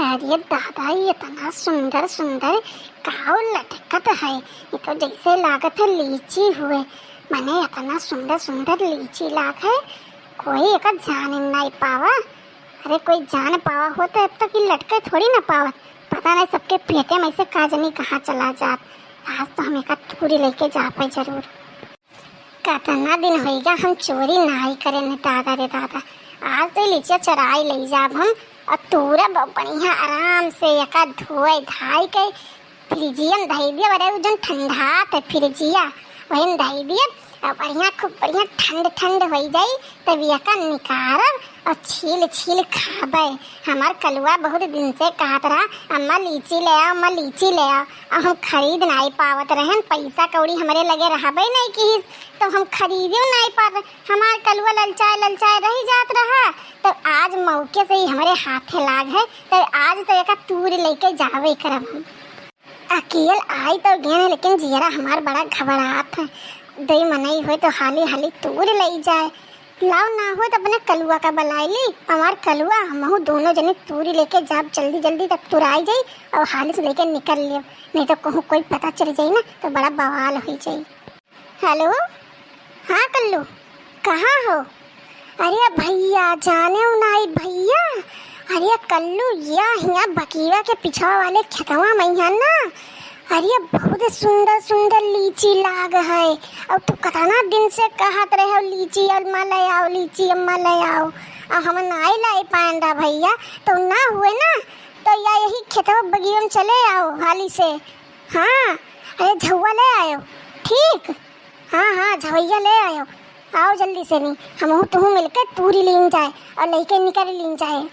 अरे दादा, ये इतना सुंदर सुंदर काऊ लटकत है। ये तो जैसे लागत है लीची हुए। मैंने इतना सुंदर सुंदर लीची लाग है, कोई एक जान नहीं पावा। अरे कोई जान पावा होता अब तक ये लटके थोड़ी ना पावा। पता नहीं सबके पेटे में से काजनी कहाँ चला जात। आज तो हम एक पूरी लेके जा पाए जरूर। कितना दिन होगा हम चोरी नहीं करे न दादा रे दादा। आज तो लीचिया चराई ले जाब हम और तूरा बढ़िया आराम से एक धोए धाई के फ्रिजियम धई दिया। बड़े जन ठंडा तो फ्रिजिया वही धई दिया और बढ़िया खूब बढ़िया ठंड ठंड हो जाई तब एक निकारब और छील छील खाबे। हमार कलुआ बहुत दिन से कहत रहा अम्मा लीची ले आओ, अम्मा लीची ले आओ, और हम खरीद नहीं पावत रहन। पैसा कौड़ी हमारे लगे रहबे नहीं की तो हम खरीदो नहीं पाते। हमार कलुआ ललचाए ललचाए रही जात रहा तो आज मौके से ही हमारे हाथे लाग है तो आज तो एक तूर लेके जावे करब हम। अकेल आई तो गए लेकिन जियरा हमार बड़ा घबराहट है। दई मनई हो तो हाली हाली तूर ले जाए, लाओ ना हो तो अपने कलुआ का बुलाई ली। हमार कलुआ हम दोनों जने तूरी लेके जाब जल्दी जल्दी तब तुराई जाई और हाली से लेके निकल लियो, नहीं तो कहूँ कोई पता चल जाई ना तो बड़ा बवाल हो जाई। हेलो, हाँ कल्लू, कहाँ हो? अरे भैया जाने नहीं भैया। अरे कल्लू यहाँ बकीरा के पिछवा वाले खेतवा मैया ना, अरे बहुत सुंदर सुंदर लीची लाग है। और तू कितना दिन से कहत रहे लीची अम्मा ले आओ, लीची अम्मा ले आओ, और हम नहीं लाई पाएंदा भैया। तो ना हुए ना तो या यही खेतवा बगीचा में चले आओ हाली से। हाँ अरे झुआ ले आयो, ठीक, हाँ हाँ झवैया ले आयो, आओ जल्दी से। नहीं हम तुम मिलकर पूरी लीन जाए और लेके निकल लीन जाए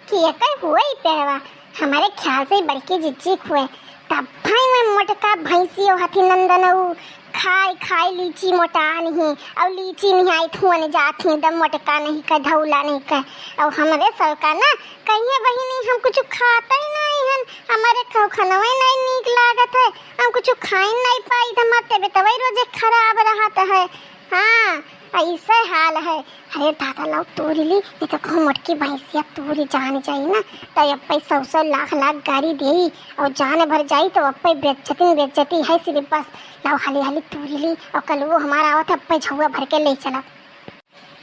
कि हुए ही पेड़वा हमारे ख्याल से बड़की जिज्जी हुए तब भाई मैं मोटका भैंसी हथी नंदन खाई खाई लीची मोटा नहीं और लीची नहीं आई थुअन जाती एकदम मोटका नहीं कर धौला नहीं कर। और हमारे सबका ना कहिए बहिनी हम कुछ खाता ही नहीं है, हमारे खनवा नहीं नीक लागत है, हम कुछ खाई नहीं पाई, हमारे तबियत रोजे खराब रहता है। हाँ ऐसा हाल है। अरे दादा लाओ तूरी ली, नहीं तो कहूँ मोटकी भैंसिया तूरी जान जाई ना तो अब 100 लाख गाड़ी दे और जान भर जाई तो अब बेचती है सिर्फ। बस लाओ हाली हाली तूरी ली और कल वो हमारा आवत अब झुआ भर के ले चला।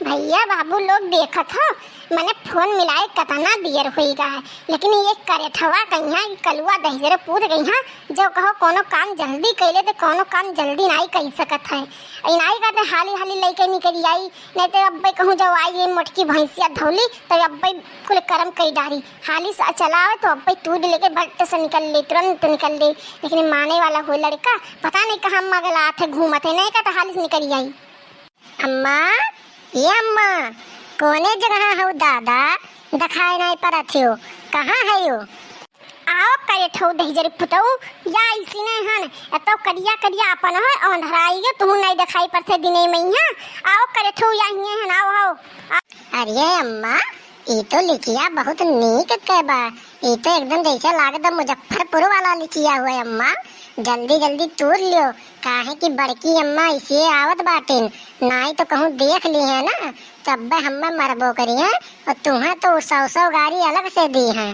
भैया बाबू लोग देखत हो मैंने फोन मिलाए कितना देर हुई है, लेकिन ये करेठवा कहिया कलुआ दहिजरे पूछ गई जो कहो कोनो काम जल्दी कैले तो कोनो काम जल्दी नहीं कर सकत है। नहीं कहते हाली हाली लेके निकल आई, नहीं तो अब कहूँ जब आई ये मोटकी भैंसिया धोली तो अब कुल कर्म कई डारी हाली से चला तो अब तूड़ लेके भट्ट से निकल ले, तुरंत निकल ले। लेकिन माने वाला हो लड़का पता नहीं कहाँ मगला थे घूमत है, नहीं कहता हाली से निकल आई। अम्मा ये अम्मा कोने जगह हो दादा दिखाई नहीं पड़त हो, कहाँ है यो? आओ करे ठो दहिजरी पुतऊ या इसी ने हन तो करिया करिया अपन है अंधराई गयो तुम नहीं दिखाई पड़ते दिने में यहाँ। आओ करे ठो या ही हन, आओ आओ। अरे अम्मा ये तो लिचिया बहुत नीक के बा, ये तो एकदम जैसे लागत मुजफ्फरपुर वाला लिचिया हुआ अम्मा। जल्दी जल्दी तोड़ लियो काहे की बड़की अम्मा इसे आवत बाटिन, नहीं तो कहूँ देख ली है ना तब हमें मरबो करी है और तुम्हें तो 100 गाड़ी अलग से दी है।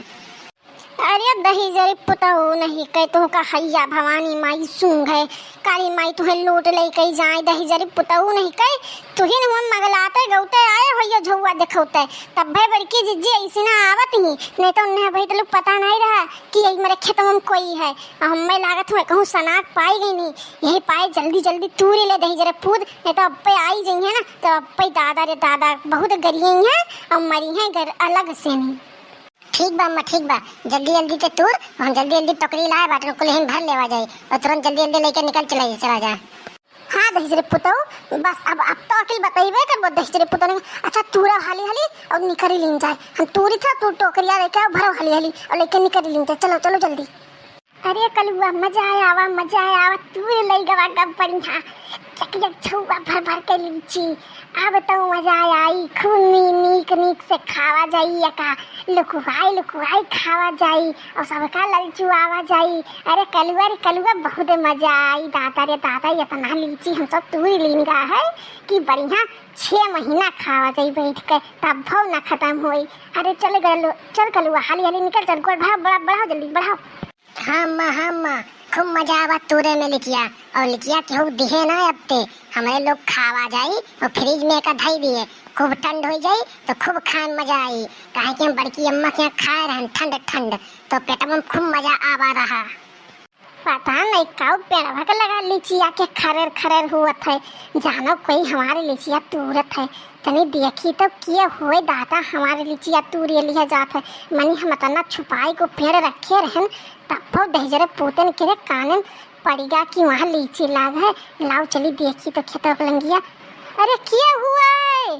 अरे दहिजरी पुतहु नहीं कह तू का हैया भवानी माई सूंघ है काली माई तुम्हें लूट ले कही जाए। दहिजरी पुतहु नहीं कह तुहिन हम मगलाते गौते आए हो झुआ देखौते तब भाई बड़की जिज्जी ऐसी ना आवत ही, नहीं तो उन्हें भाई तो पता नहीं रहा कि यही मेरे खेत में कोई है। हमें लागत हुए कहूँ सनाक पाई गई नहीं, यही पाए जल्दी जल्दी तूरी ले दहिजरे पूद, नहीं तो अब आई जाई है ना तो अब दादा रे दादा बहुत गरिए हैं और मरी हैं घर अलग से नहीं। ठीक बा अम्मा ठीक बा, जल्दी जल्दी के तूर हम जल्दी जल्दी टोकरी लाए बाटे को लेन भर लेवा जाए और तुरंत जल्दी जल्दी लेके निकल चला जा। हाँ दहिजरे पुतहु बस अब तो अकेले बताइबे कर दहिजरे पुतहु ने अच्छा तूरा हाली हाली और निकल लीन जाए। हम तूरी था तू टोकरिया लेके आओ भरो हाली हाली और लेके निकल लीन जाए। चलो चलो जल्दी। अरे कलुआ मजा आवा तू लई गवा गब बढ़िया चकिया छुआ भर भर के लीची। अब तो मजा आई खूब नीक नीक से खावा जाई का लुकुआई खावा जाई और सबका ललचू आवा जाई। अरे कलुआ बहुत मजा आई दादा रे दादा इतना लीची हम सब तू ही लीनगा है कि बढ़िया 6 महीना खावा जाई बैठ के तब भाव ना खत्म होई। अरे चल कलुआ हाली निकल चल गोड़ बढ़ाओ जल्दी बढ़ाओ। हाँ खूब मजा आवा तूरे में लिचिया और लिचिया केहू दिहे ना अब ते हमारे लोग खावा जाई और फ्रिज में का धई दिए खूब ठंड हो जाई तो खूब खान मजा आई काहे कि हम बड़की अम्मा के यहाँ खाए रहन ठंड तो पेट में खूब मजा आवा रहा। पता नहीं काउ पेड़वा के लगा लीचिया के खरर हुआ था जानो कोई हमारे लीचिया तूरत है तनी देखी तो किए हुए दादा हमारे लीचिया तूरे लिया जात है मनी हम तना छुपाई को पेड़ रखे रहन तब दहजरे पोतन के कानन पड़ेगा कि वहाँ लीची लाग है लाओ चली देखी तो खेत लंगिया। अरे क्या हुआ है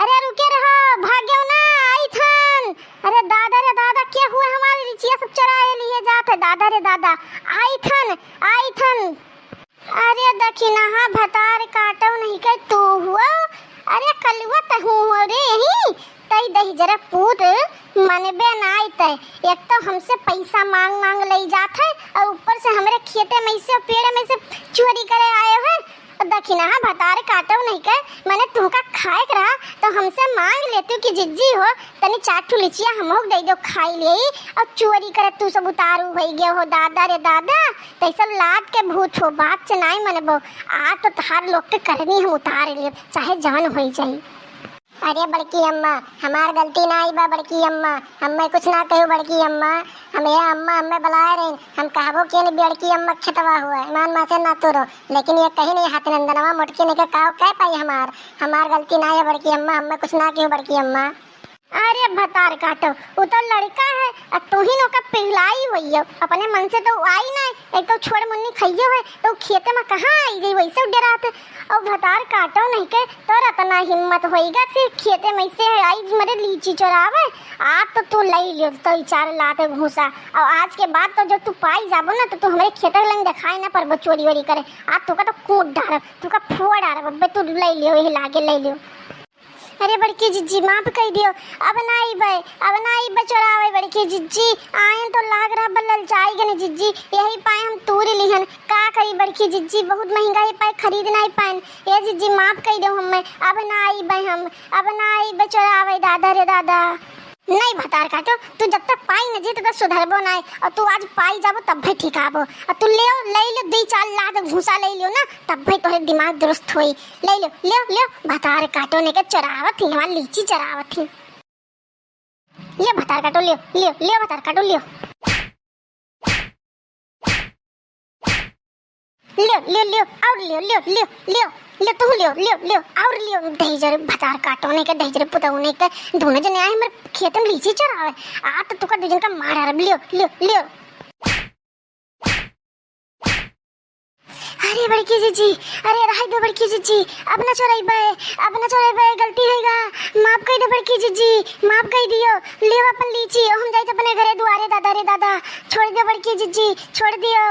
अरे रुके रहो भाग्यो ना आई थन। अरे दादा क्या हुआ हमारी लीचिया सब चुराए लिए जात है दादा रे दादा आई थन। अरे देखी ना हाँ भतार काटो नहीं के तू हुआ। अरे कलुआ तहू हो रे यही तई दही जरा पूत मनबे ना आते एक तो हमसे पैसा मांग ले जात है और ऊपर से हमारे खेते में से पेड़ में से चोरी करे आए हैं। देखी ना हाँ भतार काटो नहीं के मैंने तू का खाए रहा तो हमसे मांग लेती कि जिज्जी हो तनी 4 लिचिया हम दे दो खाई ले और चोरी करे तू सब उतारू हो गए हो दादा रे दादा तो सब लाद के भूत हो बात से नहीं मनबो आ तो तहार लोग के करनी हम उतार लिए चाहे जान हो जाए। अरे बड़की अम्मा हमार गलती ना आई बा बड़की अम्मा हमें कुछ ना कहो बड़की अम्मा हमें बुलाए रहे हम कहबो के नहीं बड़की अम्मा खेतवा हुआ मान मा से ना तोरो लेकिन ये कहीं नहीं हाथ नंदनवा मोटके ने कहो कह पाई हमार गलती ना है बड़की अम्मा हमें कुछ ना कहो बड़की अम्मा। अरे भतार काटो वो तो लड़का है और तू ही नौका पिघलाई हुई हो अपने मन से तो आई ना एक तो छोड़ मुन्नी खइयो है तो खेते में कहाँ आई गई वैसे डराते और भतार काटो नहीं के तो रतना हिम्मत होएगा फिर खेते में से आई मेरे लीची चोरावे आज तो तू लई लियो तो 4 लाते घूसा और आज के बाद तो जब तू पाई जाबो ना तो तू हमारे खेते लंग दिखाई ना पर चोरी वोरी करे आज तू का तो कूट डार तू का फोड़ डार बब्बे तू लई लियो यही लागे लई लियो। अरे बड़की जिज्जी माफ कह दियो अब ना आई चोरावे बड़की जिज्जी आए तो लाग रहा बल्लल चाय गने जिज्जी यही पाए हम तूरी लिहन का करी बड़की जिज्जी बहुत महंगा ही पाए खरीद नहीं पाए ये जिज्जी माफ कह दो हमें अब ना आई चोरावे दादा रे दादा। नहीं भतार काटो तू जब तक पाई न जी तब तक सुधरबो ना और तू आज पाई जाबो तब भी ठीक आबो और तू ले 2-4 लाख घूसा ले लियो ना तब भी तोरे दिमाग दुरुस्त होई ले लियो भतार काटो ने के चरावत थी हमारी लीची चरावत थी ले भतार काटो लियो भतार काटो लियो और तू लियो और लियो दहीजर भतार काटोने के दहीजर पुतौने के दोनों जने आए हमारे खेत में लीची चरावे आ तो तुका दुजन का मार लियो। अरे बड़की जीजी अरे रह दो बड़की जीजी अब ना चोराई गलती होगा माफ कर दो बड़की जीजी माफ कर दियो लियो अपन लीची हम जाए अपने घरे दुआरे दादा रे दादा छोड़ दियो बड़की जीजी छोड़ दियो।